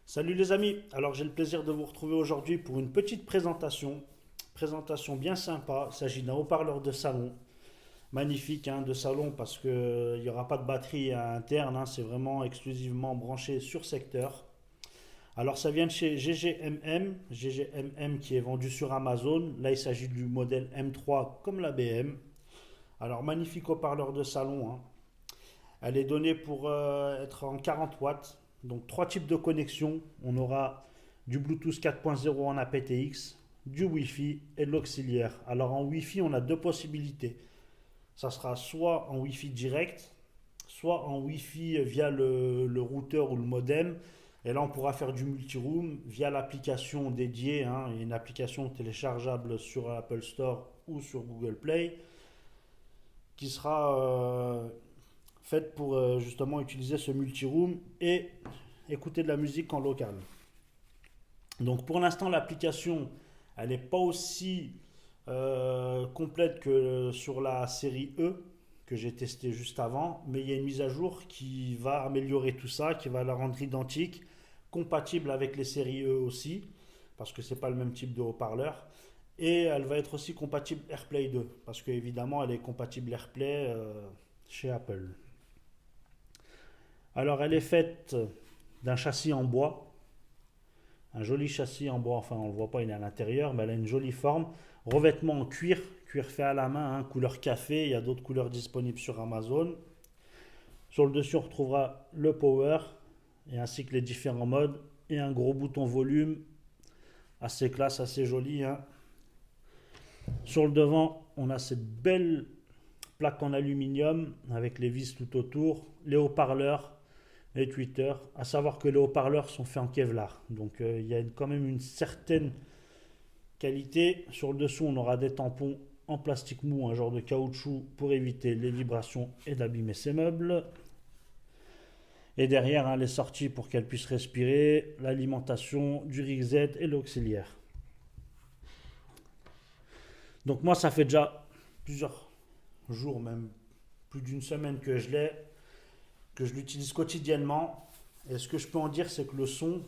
Salut les amis, alors j'ai le plaisir de vous retrouver aujourd'hui pour une petite présentation bien sympa. Il s'agit d'un haut-parleur de salon, magnifique hein, de salon parce qu'il n'y aura pas de batterie à interne, hein, c'est vraiment exclusivement branché sur secteur. Alors ça vient de chez GGMM qui est vendu sur Amazon. Là il s'agit du modèle M3 comme la BM. Alors magnifique haut-parleur de salon, hein. Elle est donnée pour être en 40 watts. Donc trois types de connexions. On aura du Bluetooth 4.0 en aptX, du Wi-Fi et de l'auxiliaire. Alors en Wi-Fi, on a deux possibilités. Ça sera soit en Wi-Fi direct, soit en Wi-Fi via le routeur ou le modem. Et là, on pourra faire du multiroom via l'application dédiée, hein, une application téléchargeable sur Apple Store ou sur Google Play, qui sera faite pour justement utiliser ce multiroom et écouter de la musique en local. Donc pour l'instant, l'application, elle n'est pas aussi complète que sur la série E que j'ai testé juste avant, mais il y a une mise à jour qui va améliorer tout ça, qui va la rendre identique, compatible avec les séries E aussi, parce que c'est pas le même type de haut-parleur. Et elle va être aussi compatible AirPlay 2, parce qu'évidemment elle est compatible AirPlay chez Apple. Alors elle est faite d'un châssis en bois, un joli châssis en bois, enfin on ne le voit pas, il est à l'intérieur, mais elle a une jolie forme. Revêtement en cuir, cuir fait à la main, hein, couleur café, il y a d'autres couleurs disponibles sur Amazon. Sur le dessus on retrouvera le power, et ainsi que les différents modes, et un gros bouton volume, assez classe, assez joli, hein. Sur le devant, on a cette belle plaque en aluminium avec les vis tout autour, les haut-parleurs, les tweeters. À savoir que les haut-parleurs sont faits en Kevlar. Donc il y a quand même une certaine qualité. Sur le dessous, on aura des tampons en plastique mou, un genre de caoutchouc pour éviter les vibrations et d'abîmer ses meubles. Et derrière, hein, les sorties pour qu'elle puisse respirer, l'alimentation, du RIG-Z et l'auxiliaire. Donc moi, ça fait déjà plusieurs jours, même plus d'une semaine que je l'ai, que je l'utilise quotidiennement. Et ce que je peux en dire, c'est que le son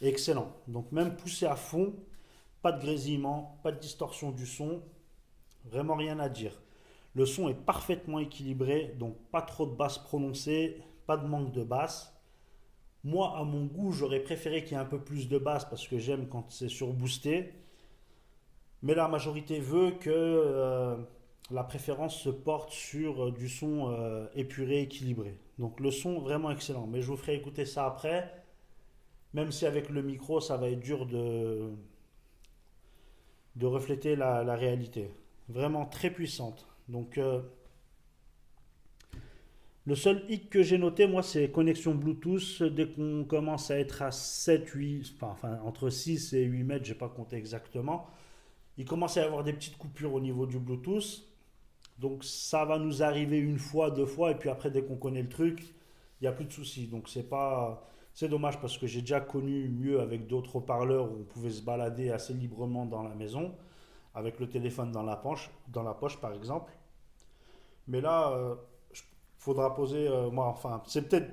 est excellent. Donc même poussé à fond, pas de grésillement, pas de distorsion du son, vraiment rien à dire. Le son est parfaitement équilibré, donc pas trop de basses prononcées, pas de manque de basses. Moi, à mon goût, j'aurais préféré qu'il y ait un peu plus de basses parce que j'aime quand c'est surboosté. Mais la majorité veut que la préférence se porte sur du son épuré, équilibré. Donc le son vraiment excellent. Mais je vous ferai écouter ça après. Même si avec le micro, ça va être dur de refléter la réalité. Vraiment très puissante. Donc le seul hic que j'ai noté, moi, c'est connexion Bluetooth. Dès qu'on commence à être à 7, 8, enfin entre 6 et 8 mètres, je n'ai pas compté exactement. Il commence à y avoir des petites coupures au niveau du Bluetooth. Donc ça va nous arriver une fois, deux fois, et puis après, dès qu'on connaît le truc, il n'y a plus de soucis. Donc c'est dommage parce que j'ai déjà connu mieux avec d'autres haut-parleurs où on pouvait se balader assez librement dans la maison, avec le téléphone dans la poche par exemple. Mais là, il faudra poser, moi, enfin, c'est peut-être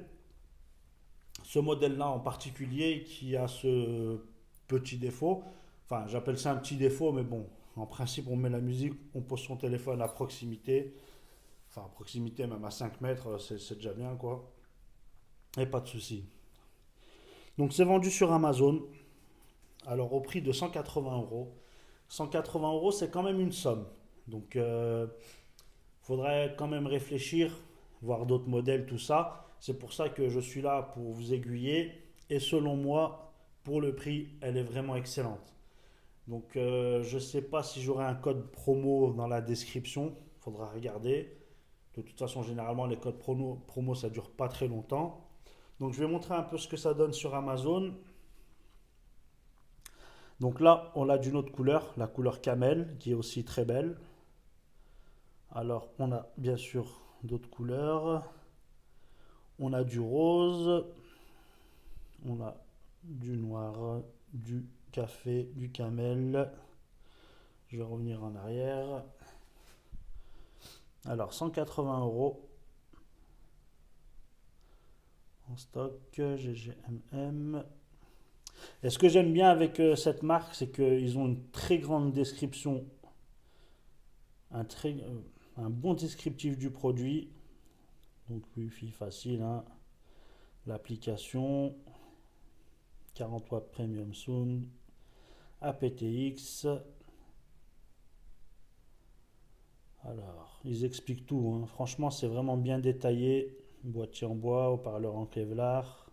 ce modèle-là en particulier qui a ce petit défaut. Enfin, j'appelle ça un petit défaut, mais bon, en principe, on met la musique, on pose son téléphone à proximité. Enfin, à proximité, même à 5 mètres, c'est déjà bien, quoi. Et pas de souci. Donc, c'est vendu sur Amazon. Alors, au prix de 180 euros. 180 euros, c'est quand même une somme. Donc, faudrait quand même réfléchir, voir d'autres modèles, tout ça. C'est pour ça que je suis là pour vous aiguiller. Et selon moi, pour le prix, elle est vraiment excellente. Donc je ne sais pas si j'aurai un code promo dans la description. Il faudra regarder. De toute façon, généralement, les codes promo ça ne dure pas très longtemps. Donc je vais montrer un peu ce que ça donne sur Amazon. Donc là, on a d'une autre couleur, la couleur camel, qui est aussi très belle. Alors, on a bien sûr d'autres couleurs. On a du rose. On a du noir, du café, du camel. Je vais revenir en arrière. Alors 180 euros en stock GGMM. Et ce que j'aime bien avec cette marque, c'est qu'ils ont une très grande description, un bon descriptif du produit. Donc Wi-Fi facile, hein. L'application 40 watts Premium Sound, aptX. Alors, ils expliquent tout, hein. Franchement, c'est vraiment bien détaillé. Boîtier en bois, haut-parleur en Kevlar.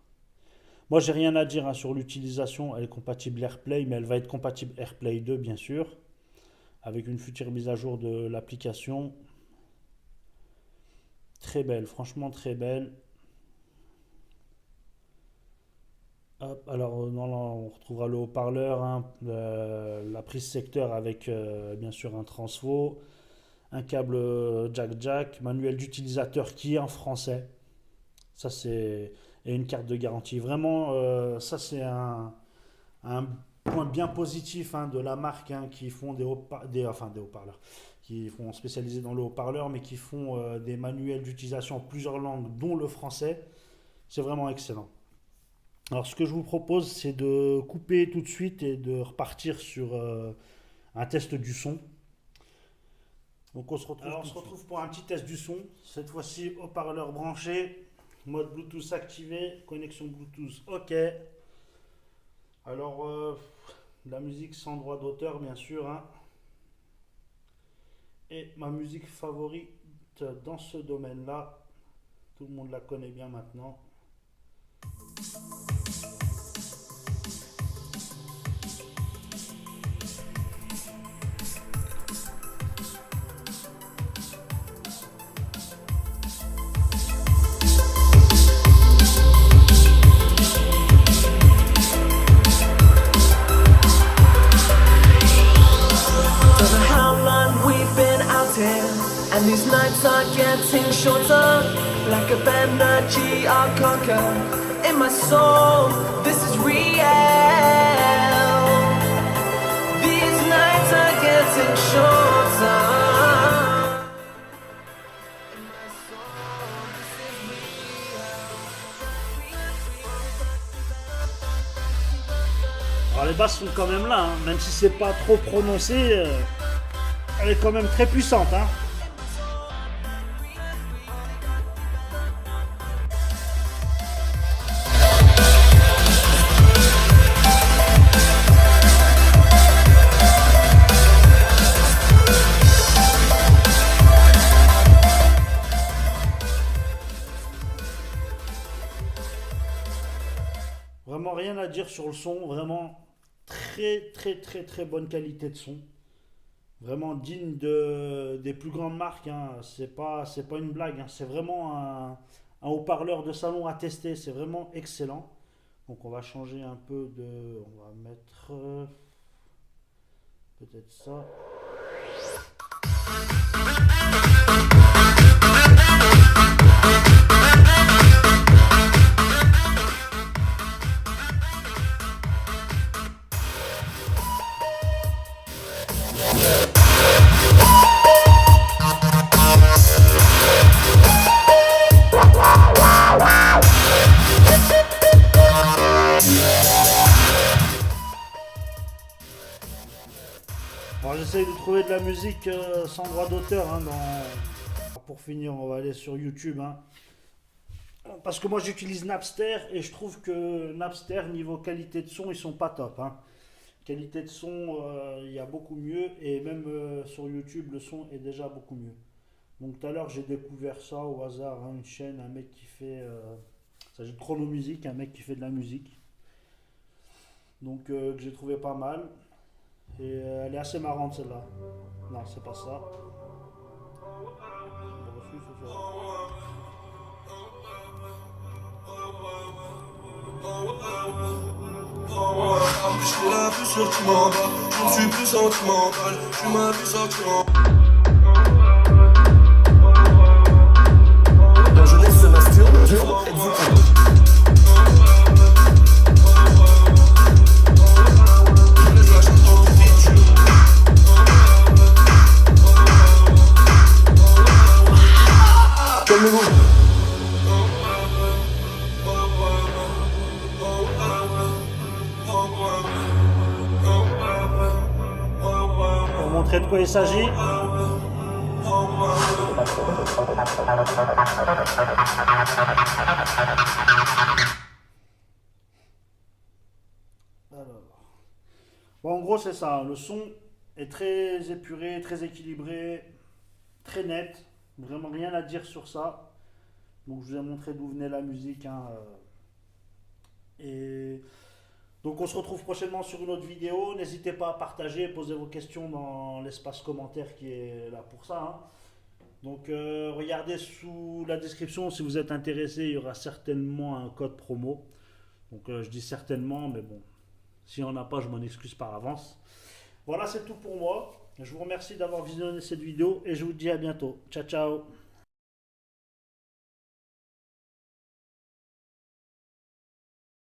Moi, j'ai rien à dire, hein, sur l'utilisation. Elle est compatible AirPlay, mais elle va être compatible AirPlay 2, bien sûr, avec une future mise à jour de l'application. Très belle, franchement très belle. Hop, alors, on retrouvera le haut-parleur, hein, la prise secteur avec bien sûr un transfo, un câble jack, manuel d'utilisateur qui est en français. Ça, c'est. Et une carte de garantie. Vraiment, ça, c'est un point bien positif, hein, de la marque, hein, qui font des haut-parleurs, qui font spécialisés dans le haut-parleur, mais qui font des manuels d'utilisation en plusieurs langues, dont le français. C'est vraiment excellent. Alors, ce que je vous propose, c'est de couper tout de suite et de repartir sur un test du son. Donc, on se retrouve pour un petit test du son. Cette fois-ci, haut-parleur branché, mode Bluetooth activé, connexion Bluetooth OK. Alors, la musique sans droit d'auteur, bien sûr, hein. Et ma musique favorite dans ce domaine-là, tout le monde la connaît bien maintenant. And these nights are getting shorter, like a energy I'll conquer. In my soul, this is real. These nights are getting shorter. In my soul, this is real. Alors les basses sont quand même là, hein. Même si c'est pas trop prononcé, elle est quand même très puissante, hein. Vraiment rien à dire sur le son, vraiment très bonne qualité de son. Vraiment digne des plus grandes marques, hein. C'est pas une blague, hein. C'est vraiment un haut-parleur de salon à tester, c'est vraiment excellent. Donc on va changer un peu de... On va mettre peut-être ça. Alors j'essaye de trouver de la musique sans droit d'auteur, hein, pour finir, on va aller sur YouTube, hein. Parce que moi j'utilise Napster et je trouve que Napster, niveau qualité de son, ils sont pas top, hein. Qualité de son, il y a beaucoup mieux, et même sur YouTube, le son est déjà beaucoup mieux. Donc tout à l'heure j'ai découvert ça au hasard, hein, une chaîne, un mec qui fait... il s'agit de Chrono Music, un mec qui fait de la musique. Donc que j'ai trouvé pas mal. Et elle est assez marrante celle-là. Non, c'est pas ça. Je suis la plus sûre qui m'en va. Je ne suis plus sentimental. Je suis ma plus sentimentale. La jeunesse se masturbe. Dur, êtes-vous content? montrer de quoi il s'agit. Alors. Bon, en gros, c'est ça. Le son est très épuré, très équilibré, très net. Vraiment rien à dire sur ça. Donc, je vous ai montré d'où venait la musique. Hein, et donc, on se retrouve prochainement sur une autre vidéo. N'hésitez pas à partager, poser vos questions dans l'espace commentaire qui est là pour ça. Hein. Donc, regardez sous la description si vous êtes intéressé. Il y aura certainement un code promo. Donc, je dis certainement, mais bon, s'il n'y en a pas, je m'en excuse par avance. Voilà, c'est tout pour moi. Je vous remercie d'avoir visionné cette vidéo et je vous dis à bientôt. Ciao, ciao.